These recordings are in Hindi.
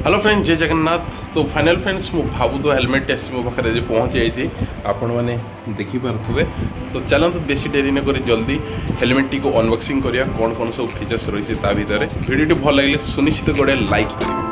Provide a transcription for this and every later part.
हेलो फ्रेंड्स, जय जगन्नाथ। तो फाइनल फ्रेंड्स मु भावु तो हेलमेट टेस्ट मो पाखे आज पहुँची जाइए आपण मैंने देखिपे। तो चलते बेसी डेरी न करी जल्दी हेलमेट टी को अनबॉक्सिंग करिया कौन कौन सब फीचर्स रही है भितर। वीडियो भल लगे सुनिश्चित गोटे लाइक करेंगे।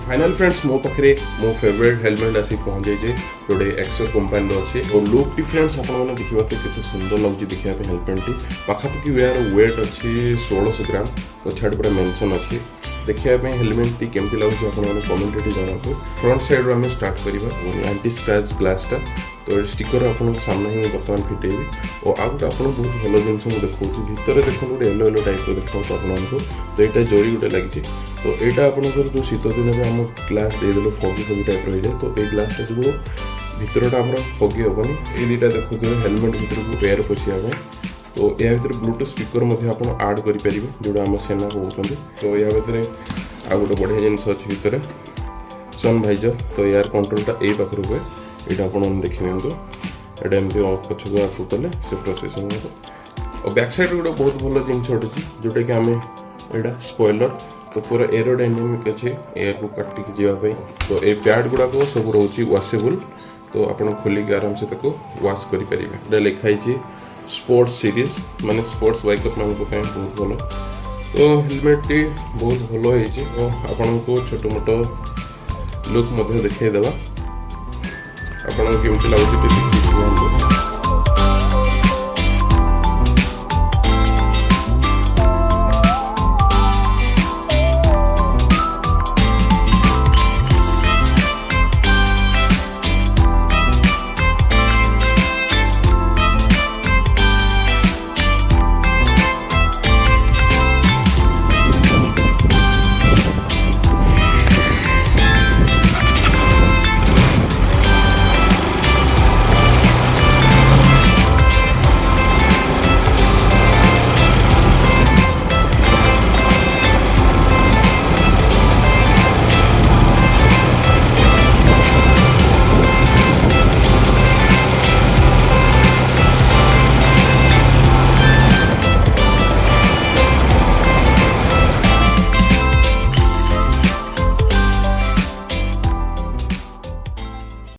फाइनल फ्रेंड्स मो पाखे मो फेवरेट हेलमेट आसी पहुँच जाइए जोटे एक्सर कंपानी अच्छे और लुक डिफरेंस आपने देखा केते सुंदर लगे देखा हेलमेट टी पाखापाखि यार वेट अच्छी 1600 ग्राम तो छाड़ पूरा मेंशन अच्छी देखा हेलमेट टी केमती लगे आपने कमेंट जनातु। फ्रंट साइड आम स्टार्ट करवा एंटी स्क्रैच ग्लासटा तो स्टिकर आप सामने ही बर्तमान फिटेबी और आउ गोटे आप बहुत भल जिन देखा भितर देखो गोटे येलो येलो टाइप देखा आपको। तो यहाँ जरी गोटे लगी तो यहाँ आपंकर जो शीत दिन में आम ग्लास देदेलु फगी फगी टाइप रही है तो ये ग्लासटा जो भितरटा आम फगी हेनी ये दुटा देखो हेलमेट भितर को एयर पशिया तो या भर ब्लूटूथ स्पीकर आप आड करेंगे जोड़ा आम सेना कहते। तो या भर आ गए बढ़िया जिनस अच्छी भितर सन भाइजर तो यार कंट्रोलटा यही पाखर हुए यहाँ आप देखी निंतु यहाँ एमती पछक आगे कले से प्रोसेस और बैक साइड गोटे बहुत भल जिन जोटा कि आम यहाँ स्पॉइलर तो पूरा एरोडायनामिक अच्छे एयर को काटिक जावाई। तो ये पैड गुड़ाक सब रोचे वाशेबल तो आप खोलिक आराम से वाश करेंगे। लिखाई स्पोर्ट्स सीरीज माने स्पोर्ट्स बाइकर मान बहुत भल। तो हेलमेट टी बहुत भल हो आपन को छोट मोट लुक देखदेवा आपन केमती लगुच।